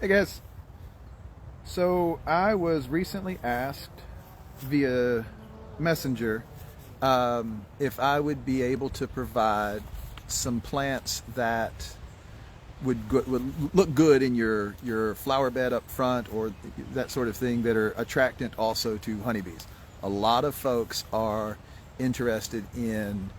Hey guys, so I was recently asked via Messenger if I would be able to provide some plants that would look good in your flower bed up front or that sort of thing that are attractant also to honeybees. A lot of folks are interested in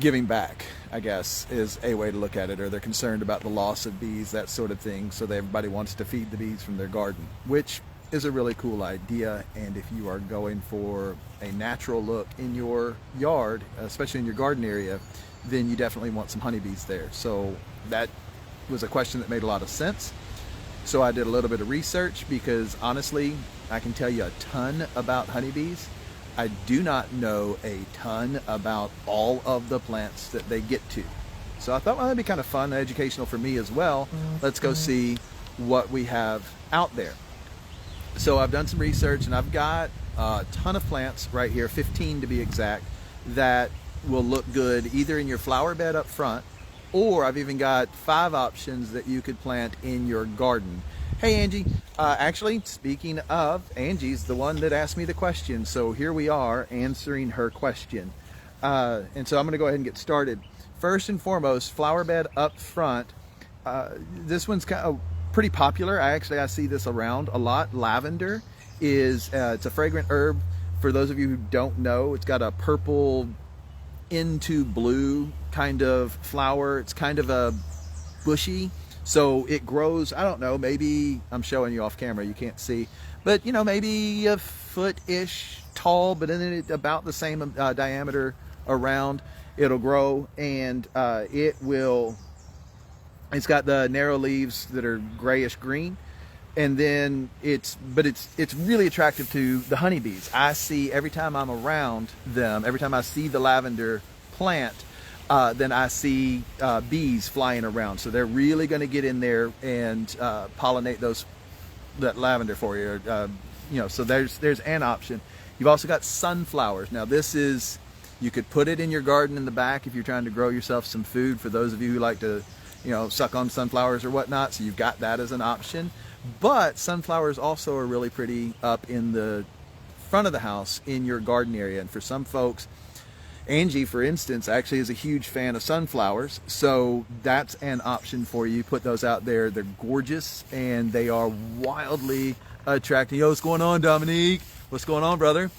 giving back, I guess, is a way to look at it, or they're concerned about the loss of bees, that sort of thing. So everybody wants to feed the bees from their garden, which is a really cool idea. And if you are going for a natural look in your yard, especially in your garden area, then you definitely want some honeybees there. So that was a question that made a lot of sense. So I did a little bit of research because honestly, I can tell you a ton about honeybees. I do not know a ton about all of the plants that they get to. So I thought, well, that'd be kind of fun and educational for me as well. Let's go see what we have out there. So I've done some research and I've got a ton of plants right here, 15 to be exact, that will look good either in your flower bed up front, or I've even got 5 options that you could plant in your garden. Hey Angie, actually speaking of, Angie's the one that asked me the question, so here we are answering her question. And so I'm going to go ahead and get started. First and foremost, flower bed up front. This one's kind of pretty popular. I see this around a lot. Lavender is it's a fragrant herb. For those of you who don't know, it's got a purple into blue kind of flower. It's kind of a bushy. So it grows, I don't know, maybe, I'm showing you off camera, you can't see, but maybe a foot-ish tall, but then it about the same diameter around. It'll grow, and it's got the narrow leaves that are grayish green, and then it's really attractive to the honeybees. I see every time I'm around them, every time I see the lavender plant, then I see bees flying around. So they're really going to get in there and pollinate that lavender for you. So there's an option. You've also got sunflowers. Now you could put it in your garden in the back if you're trying to grow yourself some food, for those of you who like to, suck on sunflowers or whatnot. So you've got that as an option. But sunflowers also are really pretty up in the front of the house in your garden area. And for some folks, Angie, for instance, actually is a huge fan of sunflowers, so that's an option for you. Put those out there. They're gorgeous, and they are wildly attractive. Yo, what's going on, Dominique? What's going on, brother?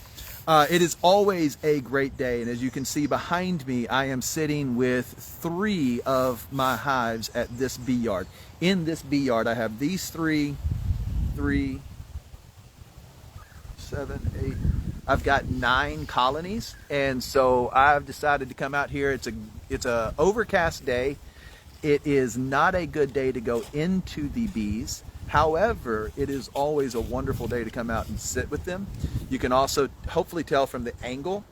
It is always a great day, and as you can see behind me, I am sitting with 3 of my hives at this bee yard. In this bee yard, I have these 3, 7, 8. I've got 9 colonies, and so I've decided to come out here. It's a overcast day. It is not a good day to go into the bees. However, it is always a wonderful day to come out and sit with them. You can also hopefully tell from the angle.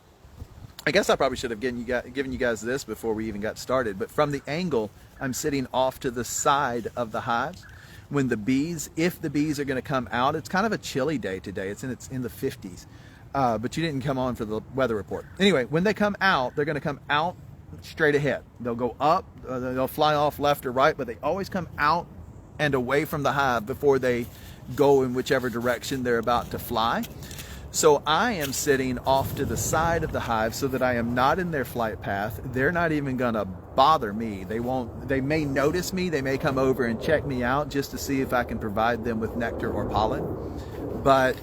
I guess I probably should have given you guys this before we even got started, but from the angle, I'm sitting off to the side of the hives. If the bees are going to come out, it's kind of a chilly day today. It's in the 50s. But you didn't come on for the weather report. Anyway, when they come out, they're going to come out straight ahead. They'll go up, they'll fly off left or right, but they always come out and away from the hive before they go in whichever direction they're about to fly. So I am sitting off to the side of the hive so that I am not in their flight path. They're not even going to bother me. They may notice me. They may come over and check me out just to see if I can provide them with nectar or pollen. But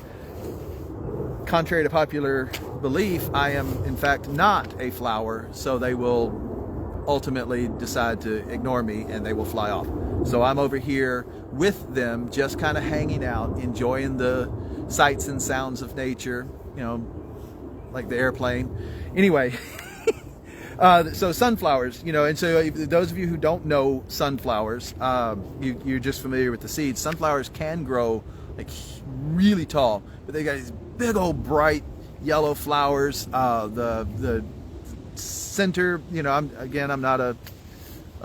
contrary to popular belief, I am in fact not a flower, so they will ultimately decide to ignore me and they will fly off. So I'm over here with them, just kind of hanging out, enjoying the sights and sounds of nature, like the airplane. Anyway, so sunflowers, and so those of you who don't know sunflowers, you're just familiar with the seeds. Sunflowers can grow like really tall, but they got these big old bright yellow flowers. The center, I'm not a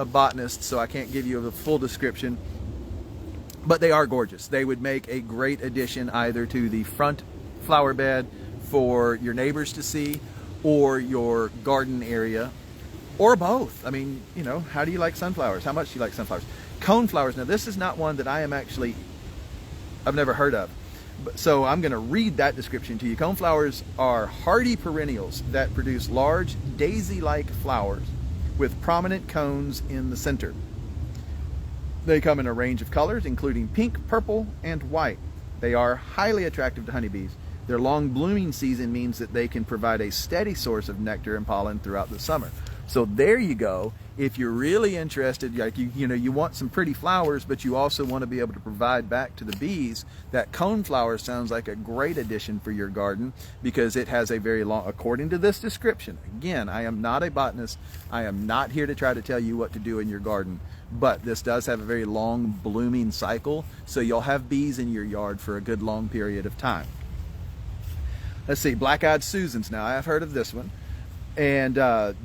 botanist, so I can't give you a full description, but they are gorgeous. They would make a great addition either to the front flower bed for your neighbors to see, or your garden area or both. I mean, you know, how do you like sunflowers? How much do you like sunflowers? Coneflowers. Now, this is not one that I've never heard of. So I'm going to read that description to you. Coneflowers are hardy perennials that produce large daisy-like flowers with prominent cones in the center. They come in a range of colors, including pink, purple, and white. They are highly attractive to honeybees. Their long blooming season means that they can provide a steady source of nectar and pollen throughout the summer. So there you go. If you're really interested, like you know, you want some pretty flowers, but you also want to be able to provide back to the bees, that coneflower sounds like a great addition for your garden because it has a very long, according to this description. Again, I am not a botanist. I am not here to try to tell you what to do in your garden, but this does have a very long blooming cycle, so you'll have bees in your yard for a good long period of time. Let's see, black-eyed Susans. Now, I have heard of this one. And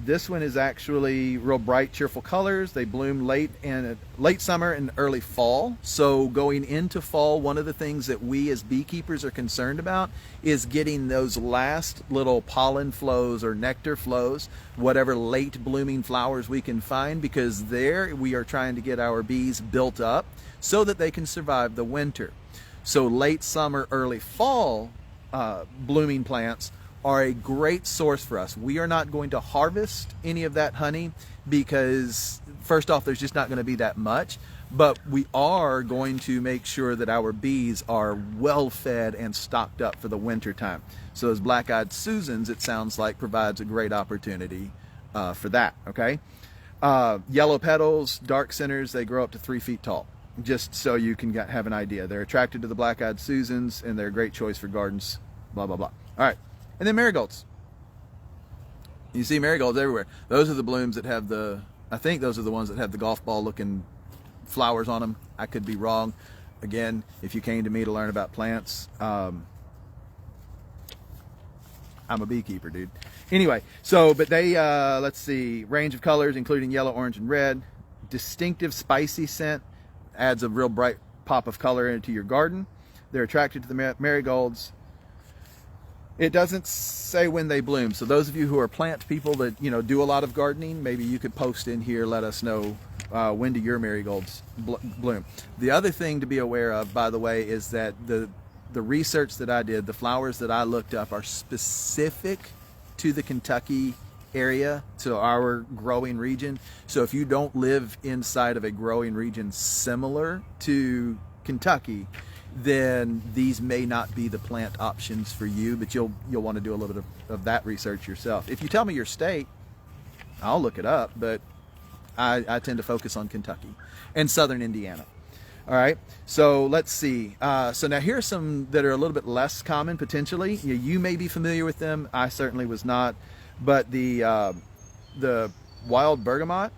this one is actually real bright, cheerful colors. They bloom late summer and early fall. So going into fall, one of the things that we as beekeepers are concerned about is getting those last little pollen flows or nectar flows, whatever late blooming flowers we can find, because there we are trying to get our bees built up so that they can survive the winter. So late summer, early fall blooming plants are a great source for us. We are not going to harvest any of that honey because, first off, there's just not going to be that much, but we are going to make sure that our bees are well fed and stocked up for the winter time. So as black-eyed Susans, it sounds like, provides a great opportunity for that, okay? Yellow petals, dark centers, they grow up to 3 feet tall, just so you can have an idea. They're attracted to the black-eyed Susans, and they're a great choice for gardens, blah, blah, blah. All right. And then marigolds. You see marigolds everywhere. Those are the blooms that have I think those are the ones that have the golf ball looking flowers on them. I could be wrong. Again, if you came to me to learn about plants, I'm a beekeeper, dude. Anyway, so, but they, let's see, range of colors, including yellow, orange, and red. Distinctive spicy scent, adds a real bright pop of color into your garden. They're attracted to the marigolds. It doesn't say when they bloom. So those of you who are plant people that, you know, do a lot of gardening, maybe you could post in here, let us know when do your marigolds bloom. The other thing to be aware of, by the way, is that the research that I did, the flowers that I looked up are specific to the Kentucky area, to our growing region. So if you don't live inside of a growing region similar to Kentucky, then these may not be the plant options for you, but you'll want to do a little bit of that research yourself. If you tell me your state, I'll look it up, but I tend to focus on Kentucky and southern Indiana. All right, so let's see. So now here's some that are a little bit less common potentially. You may be familiar with them. I certainly was not, but the wild bergamot,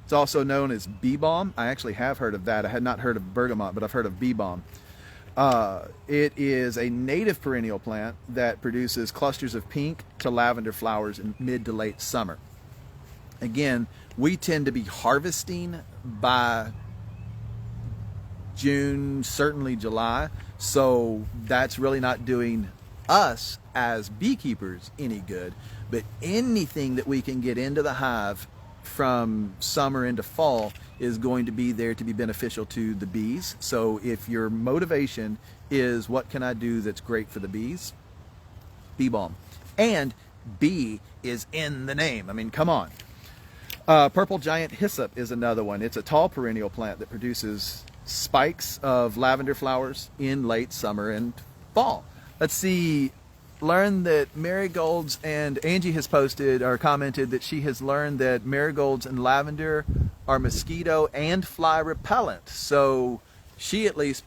it's also known as bee balm. I actually have heard of that. I had not heard of bergamot, but I've heard of bee balm. It is a native perennial plant that produces clusters of pink to lavender flowers in mid to late summer. Again, we tend to be harvesting by June, certainly July, so that's really not doing us as beekeepers any good, but anything that we can get into the hive from summer into fall is going to be there to be beneficial to the bees. So if your motivation is what can I do that's great for the bees, bee balm. And bee is in the name. I mean, come on. Purple giant hyssop is another one. It's a tall perennial plant that produces spikes of lavender flowers in late summer and fall. Let's see. Learned that marigolds, and Angie has posted or commented that she has learned that marigolds and lavender are mosquito and fly repellent. So she at least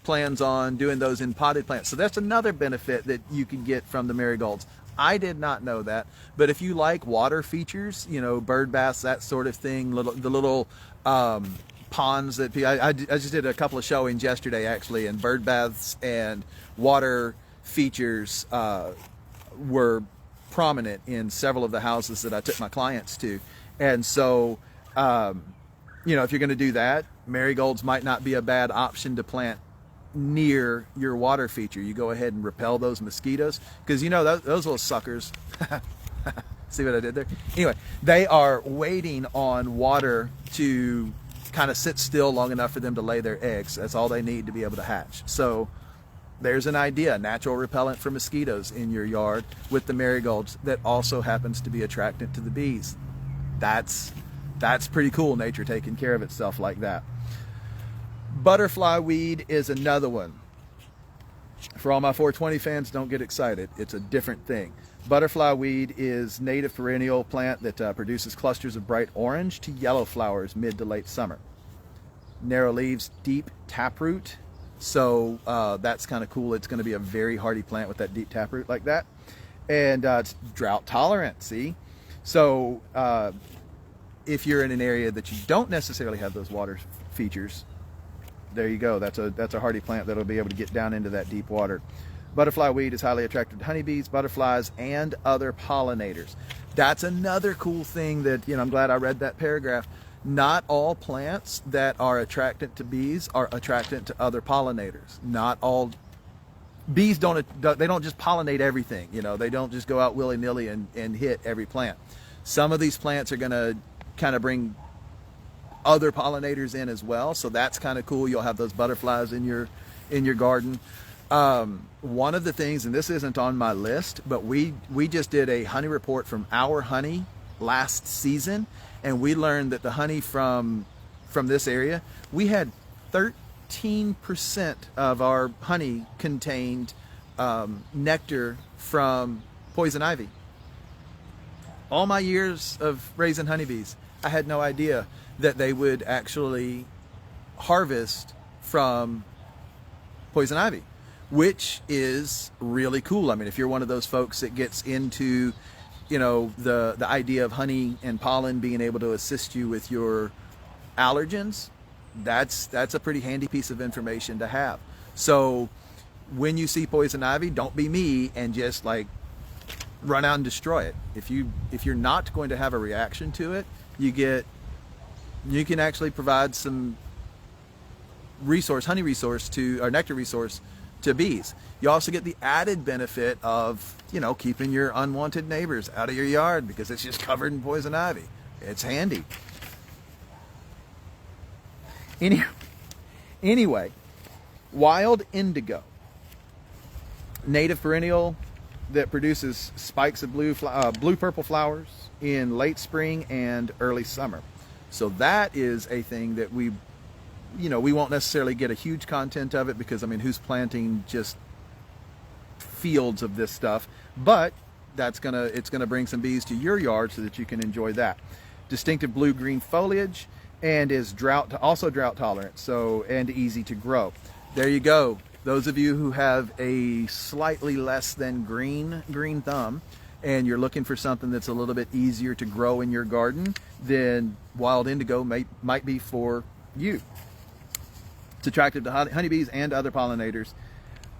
plans on doing those in potted plants. So that's another benefit that you can get from the marigolds. I did not know that, but if you like water features, you know, bird baths, that sort of thing, the little ponds that I just did a couple of showings yesterday actually, and bird baths and water features were prominent in several of the houses that I took my clients to. And so, you know, if you're going to do that, marigolds might not be a bad option to plant near your water feature. You go ahead and repel those mosquitoes, because, you know, those little suckers, See what I did there? Anyway, they are waiting on water to kind of sit still long enough for them to lay their eggs. That's all they need to be able to hatch. So there's an idea, natural repellent for mosquitoes in your yard with the marigolds that also happens to be attractant to the bees. That's pretty cool, nature taking care of itself like that. Butterfly weed is another one. For all my 420 fans, don't get excited. It's a different thing. Butterfly weed is native perennial plant that produces clusters of bright orange to yellow flowers mid to late summer. Narrow leaves, deep taproot. So that's kind of cool. It's going to be a very hardy plant with that deep taproot like that. And it's drought tolerant, see? So if you're in an area that you don't necessarily have those water features, there you go. That's a hardy plant that'll be able to get down into that deep water. Butterfly weed is highly attractive to honeybees, butterflies, and other pollinators. That's another cool thing that, I'm glad I read that paragraph. Not all plants that are attractant to bees are attractant to other pollinators. Not all bees don't just pollinate everything. They don't just go out willy-nilly and hit every plant. Some of these plants are going to kind of bring other pollinators in as well, so that's kind of cool. You'll have those butterflies in your garden. One of the things, and this isn't on my list, but we just did a honey report from our honey last season, and we learned that the honey from this area, we had 13% of our honey contained nectar from poison ivy. All my years of raising honeybees, I had no idea that they would actually harvest from poison ivy, which is really cool. I mean, if you're one of those folks that gets into, the idea of honey and pollen being able to assist you with your allergens, that's a pretty handy piece of information to have. So when you see poison ivy, don't be me and just like run out and destroy it. If you're not going to have a reaction to it, you can actually provide some honey resource or nectar resource to bees. You also get the added benefit of, keeping your unwanted neighbors out of your yard because it's just covered in poison ivy. It's handy. Anyway, wild indigo, native perennial that produces spikes of blue-purple flowers in late spring and early summer. So that is a thing that we won't necessarily get a huge content of it because, who's planting just fields of this stuff? But it's gonna bring some bees to your yard so that you can enjoy that. Distinctive blue-green foliage and is also drought tolerant, and easy to grow. There you go. Those of you who have a slightly less than green thumb and you're looking for something that's a little bit easier to grow in your garden, then wild indigo might be for you. It's attractive to honeybees and other pollinators,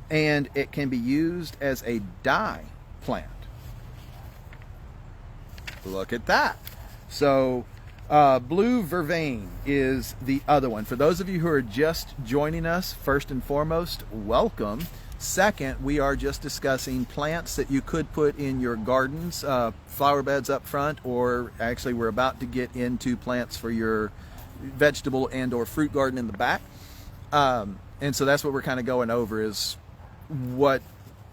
and it can be used as a dye plant. Look at that. So blue vervain is the other one. For those of you who are just joining us, first and foremost, welcome. Second, we are just discussing plants that you could put in your gardens, flower beds up front, or actually we're about to get into plants for your vegetable and or fruit garden in the back. And so that's what we're kind of going over is what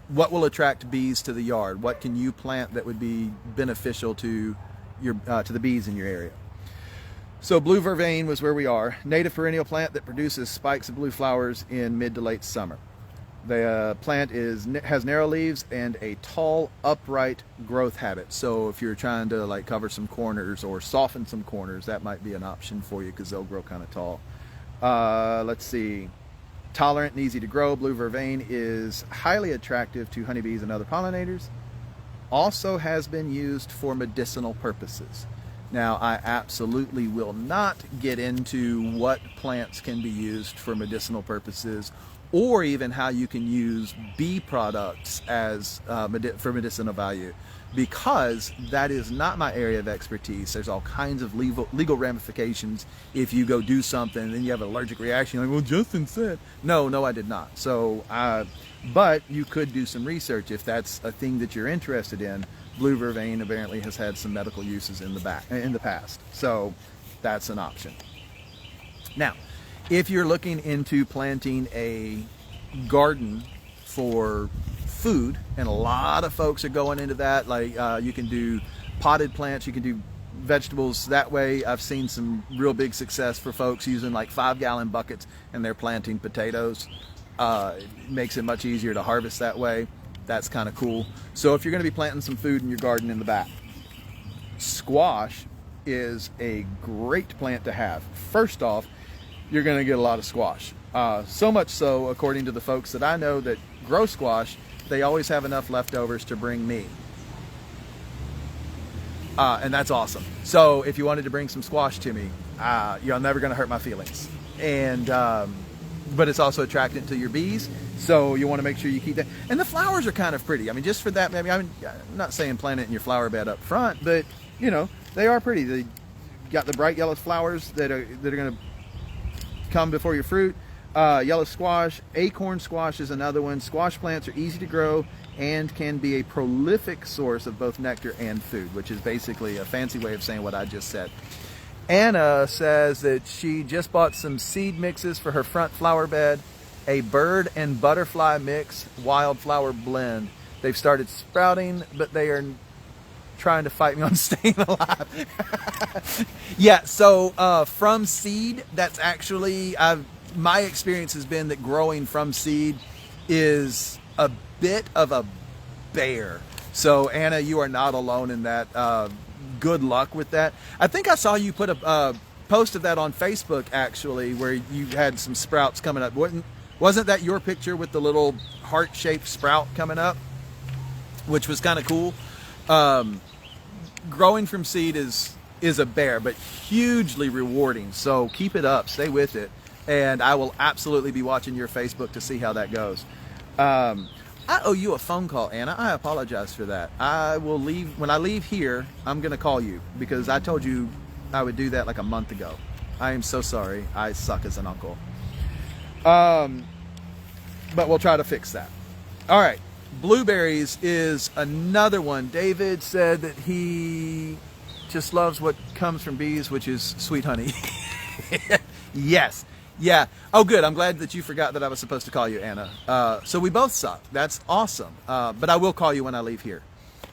will attract bees to the yard? What can you plant that would be beneficial to the bees in your area? So blue vervain was where we are. Native perennial plant that produces spikes of blue flowers in mid to late summer. The plant has narrow leaves and a tall, upright growth habit. So if you're trying to cover some corners or soften some corners, that might be an option for you because they'll grow kind of tall. Let's see. Tolerant and easy to grow. Blue vervain is highly attractive to honeybees and other pollinators. Also has been used for medicinal purposes. Now, I absolutely will not get into what plants can be used for medicinal purposes or even how you can use bee products as for medicinal value, because that is not my area of expertise. There's all kinds of legal ramifications if you go do something and then you have an allergic reaction. Like, well, Justin said. No, I did not. So, but you could do some research if that's a thing that you're interested in. blue vervain apparently has had some medical uses in the past. So that's an option. Now, if you're looking into planting a garden for food, and a lot of folks are going into that, like you can do potted plants, you can do vegetables that way. I've seen some real big success for folks using like 5-gallon buckets and they're planting potatoes. It makes it much easier to harvest that way. That's kind of cool. So if you're going to be planting some food in your garden in the back, squash is a great plant to have. First off, you're going to get a lot of squash. So much so, according to the folks that I know that grow squash, they always have enough leftovers to bring me. And that's awesome. So if you wanted to bring some squash to me, you're never going to hurt my feelings. And but it's also attractant to your bees, so you want to make sure you keep that. And the flowers are kind of pretty. I mean, just for that, maybe I'm not saying plant it in your flower bed up front, but you know, they are pretty. They got the bright yellow flowers that are going to come before your fruit. Yellow squash, acorn squash is another one. Squash plants are easy to grow and can be a prolific source of both nectar and food, which is basically a fancy way of saying what I just said. Anna says that she just bought some seed mixes for her front flower bed, a bird and butterfly mix wildflower blend. They've started sprouting, but they are trying to fight me on staying alive. Yeah, so from seed, that's actually, my experience has been that growing from seed is a bit of a bear. So Anna, you are not alone in that. Good luck with that. I think I saw you put a post of that on Facebook actually, where you had some sprouts coming up. Wasn't that your picture with the little heart-shaped sprout coming up, which was kind of cool? Growing from seed is a bear, but hugely rewarding. So keep it up, stay with it, and I will absolutely be watching your Facebook to see how that goes. I owe you a phone call, Anna. I apologize for that. I will leave. When I leave here, I'm going to call you because I told you I would do that like a month ago. I am so sorry. I suck as an uncle. But we'll try to fix that. All right. Blueberries is another one. David said that he just loves what comes from bees, which is sweet honey. Yes. Yeah. Oh, good. I'm glad that you forgot that I was supposed to call you, Anna. So we both suck. That's awesome. But I will call you when I leave here.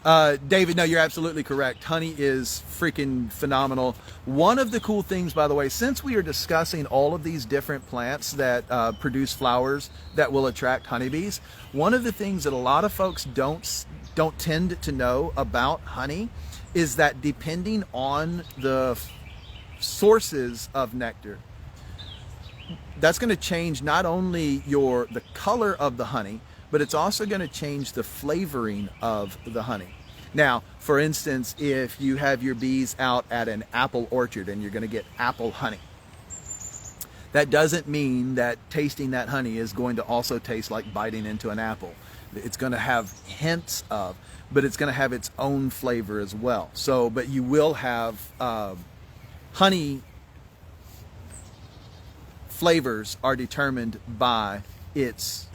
David, no, you're absolutely correct. Honey is freaking phenomenal. One of the cool things, by the way, since we are discussing all of these different plants that produce flowers that will attract honeybees, one of the things that a lot of folks don't tend to know about honey is that depending on the sources of nectar, that's going to change not only the color of the honey, but it's also going to change the flavoring of the honey. Now, for instance, if you have your bees out at an apple orchard and you're going to get apple honey, that doesn't mean that tasting that honey is going to also taste like biting into an apple. It's going to have hints of, but it's going to have its own flavor as well. So, but you will have honey flavors are determined by its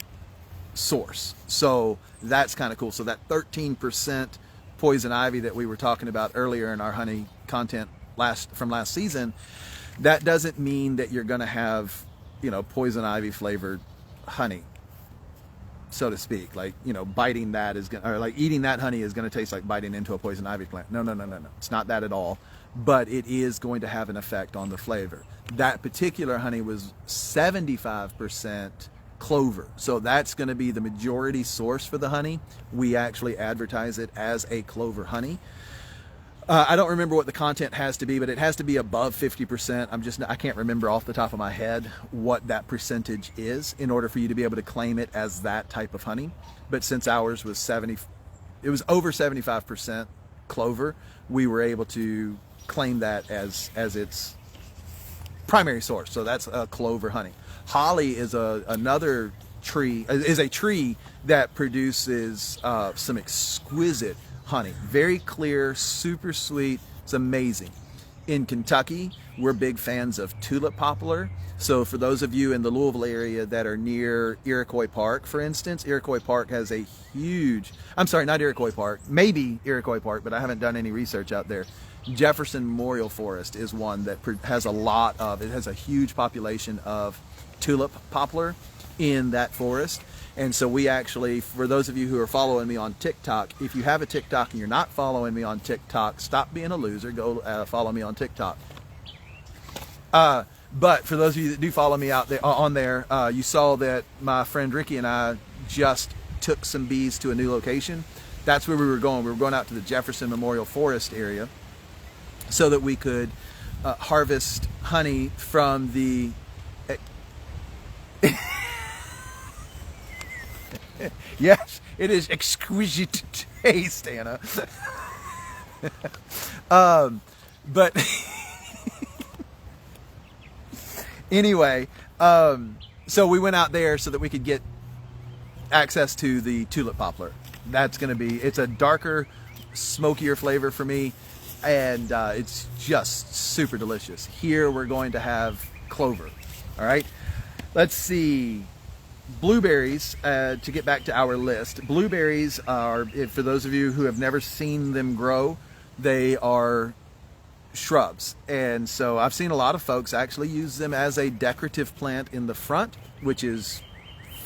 source. So that's kind of cool. So that 13% poison ivy that we were talking about earlier in our honey content from last season, that doesn't mean that you're going to have, poison ivy flavored honey, so to speak. Like, biting that is going to, or like eating that honey is going to taste like biting into a poison ivy plant. No. It's not that at all. But it is going to have an effect on the flavor. That particular honey was 75% clover. So that's going to be the majority source for the honey. We actually advertise it as a clover honey. I don't remember what the content has to be, but it has to be above 50%. I can't remember off the top of my head what that percentage is in order for you to be able to claim it as that type of honey. But since ours was it was over 75% clover, we were able to claim that as its primary source. So that's clover honey. Holly is another tree, is a tree that produces some exquisite honey. Very clear, super sweet. It's amazing. In Kentucky, we're big fans of tulip poplar. So for those of you in the Louisville area that are near Iroquois Park, for instance, Iroquois Park has a huge, I'm sorry, not Iroquois Park, maybe Iroquois Park, but I haven't done any research out there. Jefferson Memorial Forest is one that has it has a huge population of tulip poplar in that forest. And so we actually, for those of you who are following me on TikTok, if you have a TikTok and you're not following me on TikTok, stop being a loser, go follow me on TikTok. But for those of you that do follow me out there on there, you saw that my friend Ricky and I just took some bees to a new location. That's where we were going. We were going out to the Jefferson Memorial Forest area so that we could harvest honey from the... Yes, it is exquisite taste, Anna. But anyway, so we went out there so that we could get access to the tulip poplar. That's going to be, it's a darker, smokier flavor for me, and it's just super delicious. Here we're going to have clover. All right, let's see. Blueberries, to get back to our list, blueberries are, for those of you who have never seen them grow, they are shrubs. And so I've seen a lot of folks actually use them as a decorative plant in the front, which is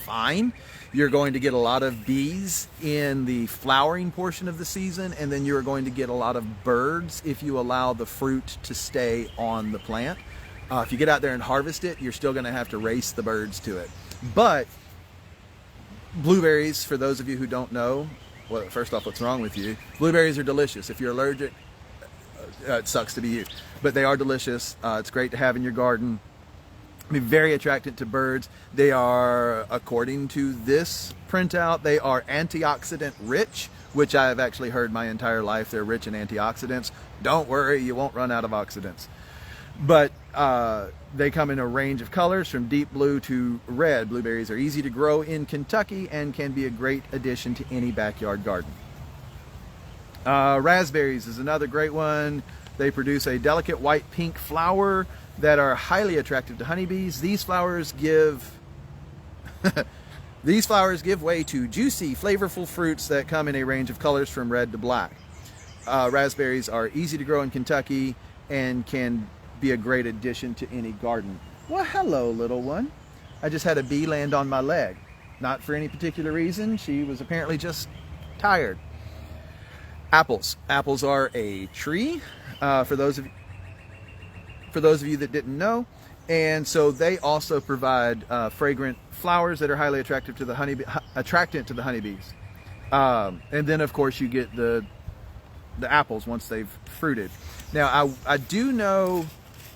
fine. You're going to get a lot of bees in the flowering portion of the season, and then you're going to get a lot of birds if you allow the fruit to stay on the plant. If you get out there and harvest it, you're still going to have to race the birds to it. But blueberries, for those of you who don't know, well, first off, what's wrong with you? Blueberries are delicious. If you're allergic, it sucks to be you. But they are delicious. It's great to have in your garden. Be very attracted to birds. They are, according to this printout, they are antioxidant rich, which I have actually heard my entire life. They're rich in antioxidants. Don't worry, you won't run out of oxidants. But they come in a range of colors from deep blue to red. Blueberries are easy to grow in Kentucky and can be a great addition to any backyard garden. Raspberries is another great one. They produce a delicate white pink flower that are highly attractive to honeybees. These flowers give way to juicy, flavorful fruits that come in a range of colors from red to black. Raspberries are easy to grow in Kentucky and can be a great addition to any garden. Well, hello, little one. I just had a bee land on my leg. Not for any particular reason. She was apparently just tired. Apples. Apples are a tree, for those of you that didn't know, and so they also provide fragrant flowers that are highly attractive to the attractant to the honeybees. And then, of course, you get the apples once they've fruited. Now, I do know.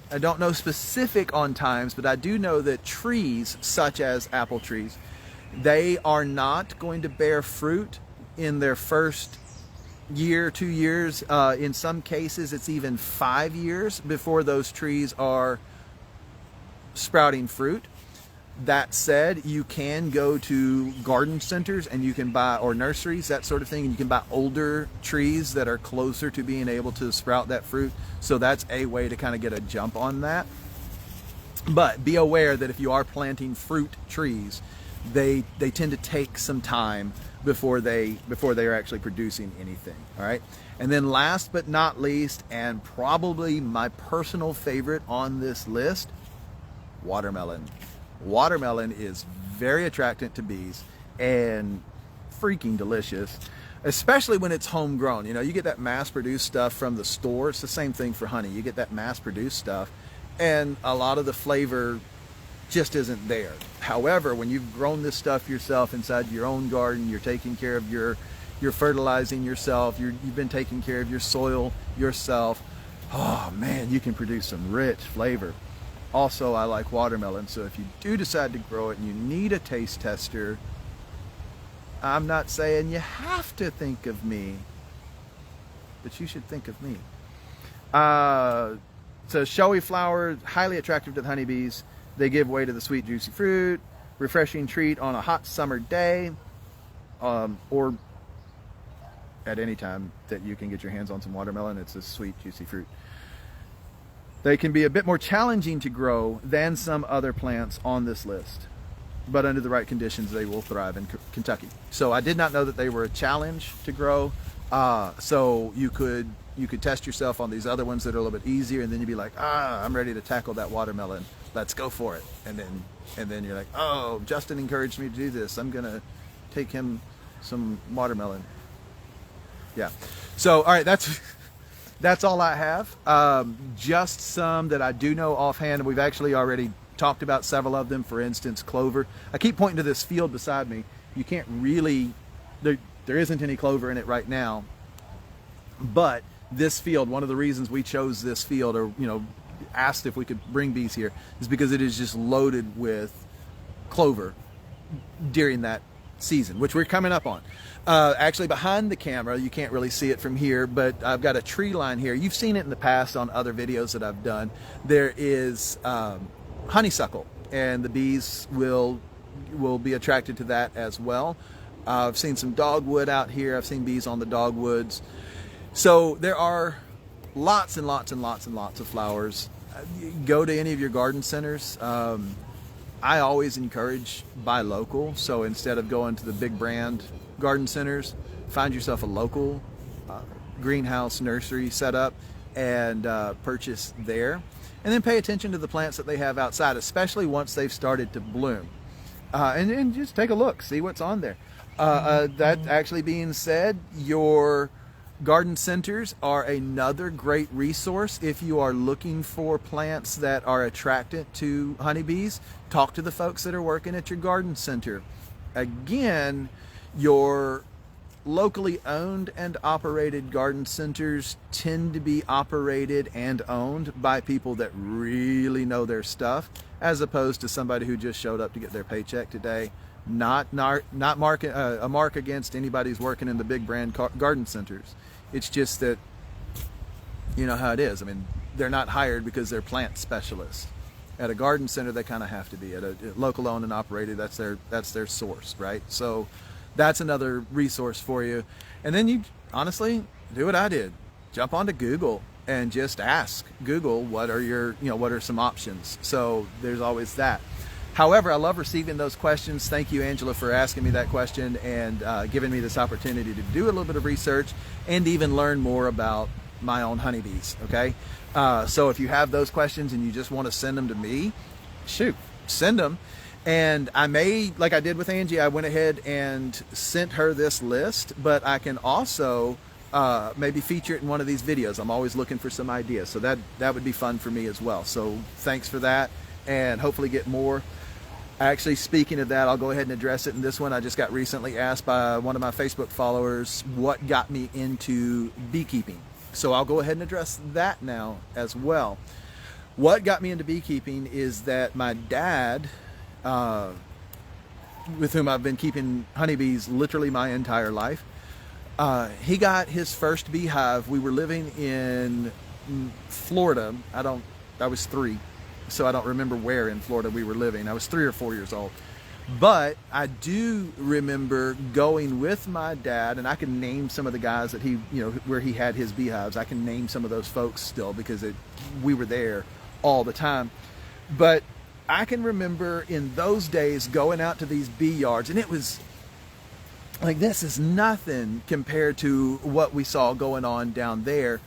I don't know specific on times, but I do know that trees such as apple trees, they are not going to bear fruit in their first year, 2 years. In some cases, it's even 5 years before those trees are sprouting fruit. That said, you can go to garden centers and you can buy, or nurseries, that sort of thing, and you can buy older trees that are closer to being able to sprout that fruit. So that's a way to kind of get a jump on that. But be aware that if you are planting fruit trees, they tend to take some time before they are actually producing anything. All right. And then last but not least, and probably my personal favorite on this list, watermelon. Watermelon is very attractant to bees and freaking delicious, especially when it's homegrown. You know, you get that mass-produced stuff from the store. It's the same thing for honey. You get that mass-produced stuff, and a lot of the flavor just isn't there. However, when you've grown this stuff yourself inside your own garden, you're taking care of you're fertilizing yourself, you've been taking care of your soil yourself, oh man, you can produce some rich flavor. Also, I like watermelon, so if you do decide to grow it and you need a taste tester, I'm not saying you have to think of me, but you should think of me. So showy flowers, highly attractive to the honeybees. They give way to the sweet, juicy fruit. Refreshing treat on a hot summer day, or at any time that you can get your hands on some watermelon. It's a sweet, juicy fruit. They can be a bit more challenging to grow than some other plants on this list, but under the right conditions, they will thrive in Kentucky. So I did not know that they were a challenge to grow. So you could test yourself on these other ones that are a little bit easier, and then you'd be like, I'm ready to tackle that watermelon. Let's go for it. And then you're like, oh, Justin encouraged me to do this. I'm gonna take him some watermelon. Yeah. So all right, that's all I have. Just some that I do know offhand. We've actually already talked about several of them. For instance, clover. I keep pointing to this field beside me. You can't really, there isn't any clover in it right now. But this field, one of the reasons we chose this field, or asked if we could bring bees here, is because it is just loaded with clover during that season, which we're coming up on. Actually behind the camera, you can't really see it from here, but I've got a tree line here. You've seen it in the past on other videos that I've done. There is honeysuckle, and the bees will be attracted to that as well. I've seen some dogwood out here. I've seen bees on the dogwoods. So there are lots and lots and lots and lots of flowers. Go to any of your garden centers. I always encourage buy local. So instead of going to the big brand garden centers, find yourself a local greenhouse nursery setup and purchase there. And then pay attention to the plants that they have outside, especially once they've started to bloom. And just take a look, see what's on there. That actually being said, your garden centers are another great resource if you are looking for plants that are attracted to honeybees. Talk to the folks that are working at your garden center. Again, your locally owned and operated garden centers tend to be operated and owned by people that really know their stuff, as opposed to somebody who just showed up to get their paycheck today. Not a mark against anybody who's working in the big brand garden centers. It's just that, you know how it is. I mean, they're not hired because they're plant specialists. At a garden center, they kind of have to be. At a local owned and operated, that's their source, right? So that's another resource for you. And then you honestly do what I did. Jump onto Google and just ask Google, what are some options? So there's always that. However, I love receiving those questions. Thank you, Angela, for asking me that question and giving me this opportunity to do a little bit of research and even learn more about my own honeybees, okay? So if you have those questions and you just want to send them to me, shoot, send them. And I may, like I did with Angie, I went ahead and sent her this list, but I can also maybe feature it in one of these videos. I'm always looking for some ideas, so that would be fun for me as well. So thanks for that, and hopefully get more. Actually, speaking of that, I'll go ahead and address it in this one. I just got recently asked by one of my Facebook followers what got me into beekeeping. So I'll go ahead and address that now as well. What got me into beekeeping is that my dad, with whom I've been keeping honeybees literally my entire life, he got his first beehive. We were living in Florida. I was 3. So I don't remember where in Florida we were living. I was 3 or 4 years old. But I do remember going with my dad, and I can name some of the guys that where he had his beehives. I can name some of those folks still because we were there all the time. But I can remember in those days going out to these bee yards, and it was like, this is nothing compared to what we saw going on down there.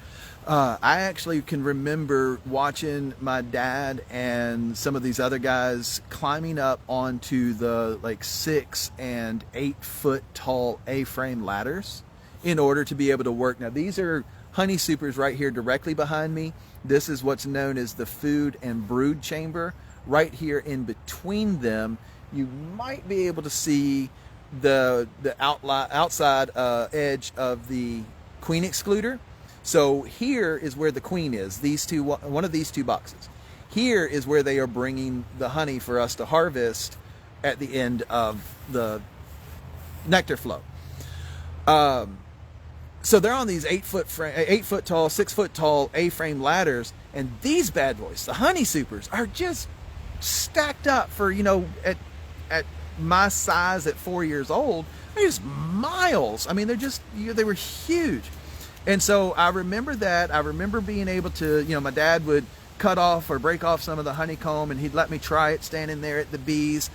I actually can remember watching my dad and some of these other guys climbing up onto the 6 and 8 foot tall A-frame ladders in order to be able to work. Now these are honey supers right here directly behind me. This is what's known as the food and brood chamber. Right here in between them, you might be able to see the outside edge of the queen excluder. So here is where the queen is. One of these two boxes. Here is where they are bringing the honey for us to harvest at the end of the nectar flow. So they're on these 8 foot tall, 6 foot tall A-frame ladders, and these bad boys, the honey supers, are just stacked up for at my size at 4 years old. They're just miles. I mean, they were huge. And so I remember that. I remember being able to, my dad would cut off or break off some of the honeycomb, and he'd let me try it standing there at the bees.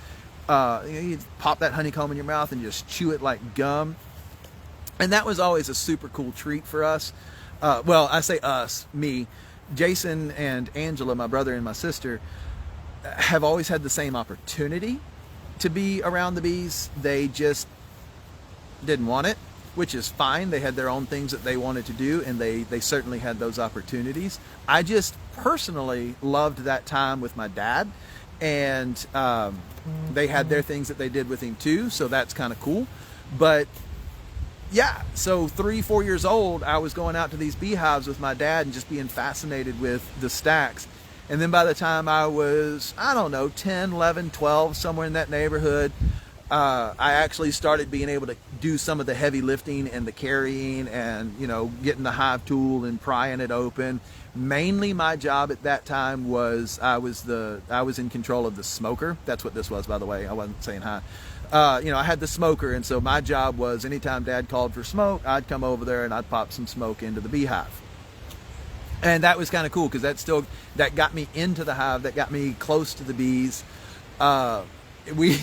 You'd pop that honeycomb in your mouth and just chew it like gum. And that was always a super cool treat for us. Well, I say us, me. Jason and Angela, my brother and my sister, have always had the same opportunity to be around the bees. They just didn't want it, which is fine. They had their own things that they wanted to do, and they certainly had those opportunities. I just personally loved that time with my dad, and they had their things that they did with him too, so that's kind of cool. But yeah, so 3-4 years old, I was going out to these beehives with my dad and just being fascinated with the stacks. And then by the time I was, I don't know, 10, 11, 12, somewhere in that neighborhood, I actually started being able to do some of the heavy lifting and the carrying and, you know, getting the hive tool and prying it open. Mainly my job at that time was I was in control of the smoker. That's what this was, by the way. I wasn't saying hi. You know, I had the smoker, and so my job was anytime Dad called for smoke, I'd come over there and I'd pop some smoke into the beehive. And that was kind of cool because that got me into the hive, that got me close to the bees. We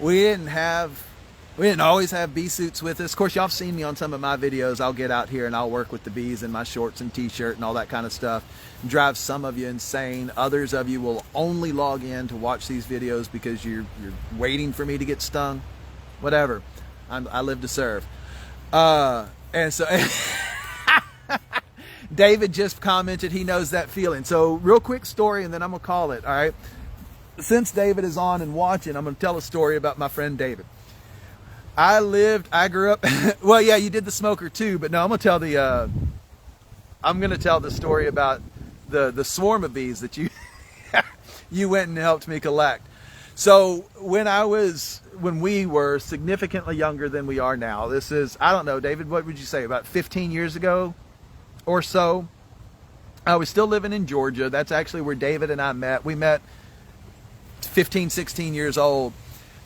we didn't always have bee suits with us. Of course, y'all have seen me on some of my videos. I'll get out here and I'll work with the bees in my shorts and t-shirt and all that kind of stuff. Drive some of you insane. Others of you will only log in to watch these videos because you're waiting for me to get stung. Whatever. I live to serve. And so David just commented he knows that feeling. So real quick story, and then I'm gonna call it. All right. Since David is on and watching, I'm gonna tell a story about my friend David. I grew up, well, yeah, you did the smoker too, but no, I'm gonna tell the story about the swarm of bees that you went and helped me collect. So when we were significantly younger than we are now, this is, I don't know, David, what would you say, about 15 years ago or so? I was still living in Georgia. That's actually where David and I met. We met 15, 16 years old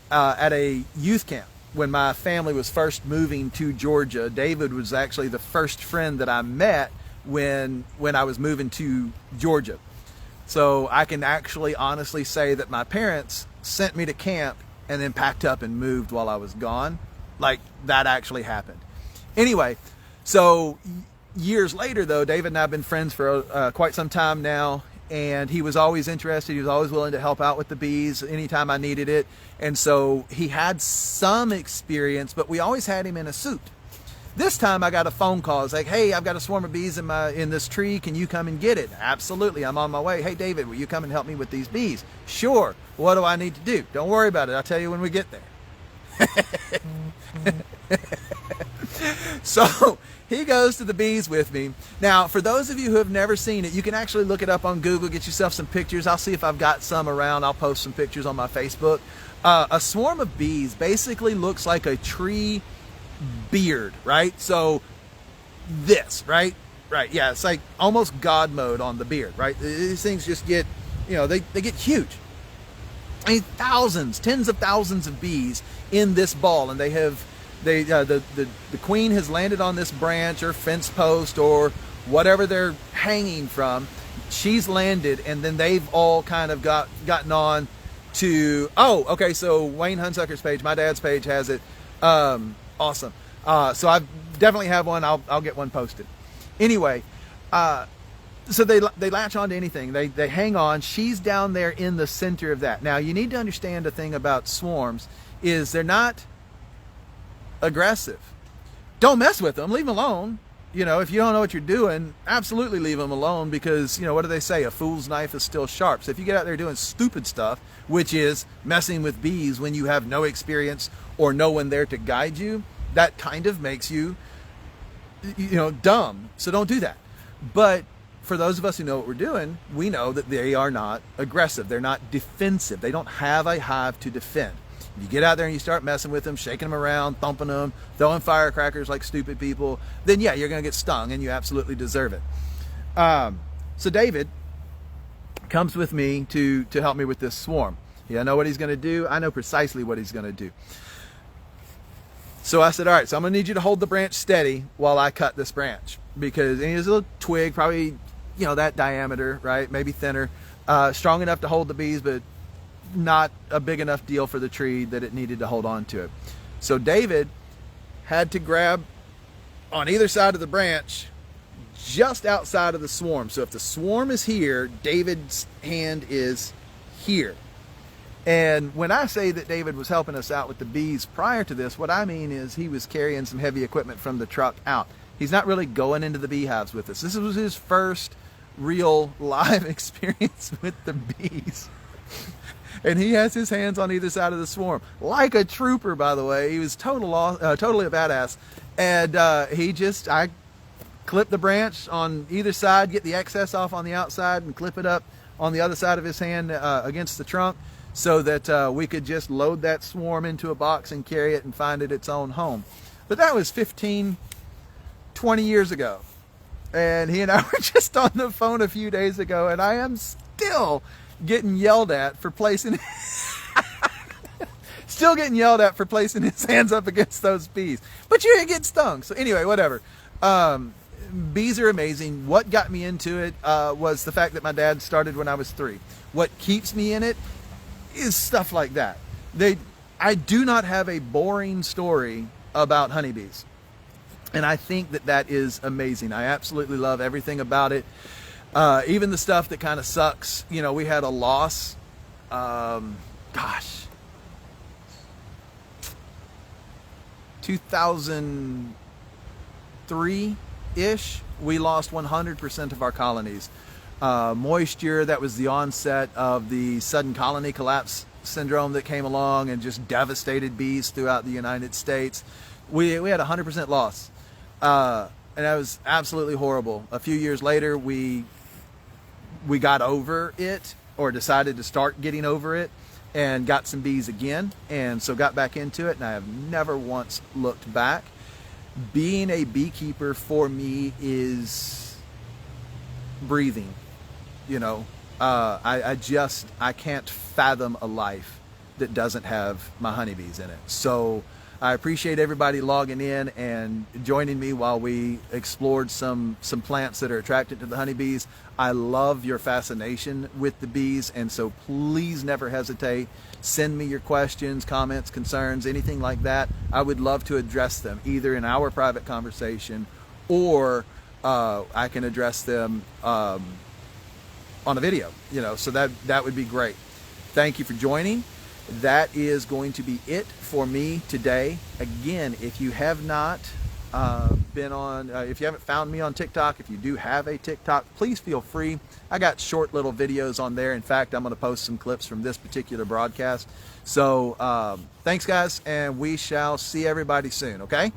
at a youth camp. When my family was first moving to Georgia, David was actually the first friend that I met when I was moving to Georgia. So I can actually honestly say that my parents sent me to camp and then packed up and moved while I was gone. Like, that actually happened. Anyway, so years later though, David and I have been friends for quite some time now. And he was always interested. He was always willing to help out with the bees anytime I needed it. And so he had some experience, but we always had him in a suit. This time I got a phone call. It's like, hey, I've got a swarm of bees in this tree. Can you come and get it? Absolutely. I'm on my way. Hey, David, will you come and help me with these bees? Sure. What do I need to do? Don't worry about it. I'll tell you when we get there. So he goes to the bees with me. Now, for those of you who have never seen it, you can actually look it up on Google, get yourself some pictures. I'll see if I've got some around. I'll post some pictures on my Facebook. A swarm of bees basically looks like a tree beard, right? So this, right? Right, yeah, it's like almost God mode on the beard, right? These things just get, they get huge. I mean, thousands, tens of thousands of bees in this ball, and the queen has landed on this branch or fence post or whatever they're hanging from. She's landed, and then they've all kind of gotten on to, okay, so Wayne Hunsucker's page, my dad's page, has it. Awesome. So I definitely have one. I'll get one posted. Anyway, so they latch on to anything. They hang on. She's down there in the center of that. Now, you need to understand a thing about swarms is they're not aggressive. Don't mess with them. Leave them alone. If you don't know what you're doing, absolutely leave them alone because, what do they say? A fool's knife is still sharp. So if you get out there doing stupid stuff, which is messing with bees when you have no experience or no one there to guide you, that kind of makes you, dumb. So don't do that. But for those of us who know what we're doing, we know that they are not aggressive. They're not defensive. They don't have a hive to defend. You get out there and you start messing with them, shaking them around, thumping them, throwing firecrackers like stupid people, then yeah, you're going to get stung, and you absolutely deserve it. So David comes with me to help me with this swarm. I know what he's going to do. I know precisely what he's going to do. So I said, all right, so I'm going to need you to hold the branch steady while I cut this branch, because there's a little twig, probably that diameter, right? Maybe thinner, strong enough to hold the bees, but not a big enough deal for the tree that it needed to hold on to it. So David had to grab on either side of the branch just outside of the swarm. So if the swarm is here, David's hand is here. And when I say that David was helping us out with the bees prior to this, what I mean is he was carrying some heavy equipment from the truck out. He's not really going into the beehives with us. This was his first real live experience with the bees. And he has his hands on either side of the swarm. Like a trooper, by the way. He was totally a badass. And I clip the branch on either side, get the excess off on the outside, and clip it up on the other side of his hand against the trunk, so that we could just load that swarm into a box and carry it and find it its own home. But that was 15, 20 years ago. And he and I were just on the phone a few days ago, and I am still getting yelled at for placing still getting yelled at for placing his hands up against those bees. But you didn't get stung. So anyway, whatever. Bees are amazing. What got me into it was the fact that my dad started when I was 3. What keeps me in it is stuff like that. I do not have a boring story about honeybees. And I think that is amazing. I absolutely love everything about it. Even the stuff that kind of sucks. We had a loss. 2003-ish, we lost 100% of our colonies. Moisture, that was the onset of the sudden colony collapse syndrome that came along and just devastated bees throughout the United States. We had 100% loss. And that was absolutely horrible. A few years later, we got over it, or decided to start getting over it, and got some bees again, and so got back into it, and I have never once looked back. Being a beekeeper for me is breathing. I can't fathom a life that doesn't have my honeybees in it. So I appreciate everybody logging in and joining me while we explored some plants that are attracted to the honeybees. I love your fascination with the bees, and so please never hesitate. Send me your questions, comments, concerns, anything like that. I would love to address them either in our private conversation, or I can address them on a video, so that would be great. Thank you for joining. That is going to be it for me today. Again, if you have not if you haven't found me on TikTok, if you do have a TikTok, please feel free. I got short little videos on there. In fact, I'm going to post some clips from this particular broadcast. So thanks, guys, and we shall see everybody soon, okay?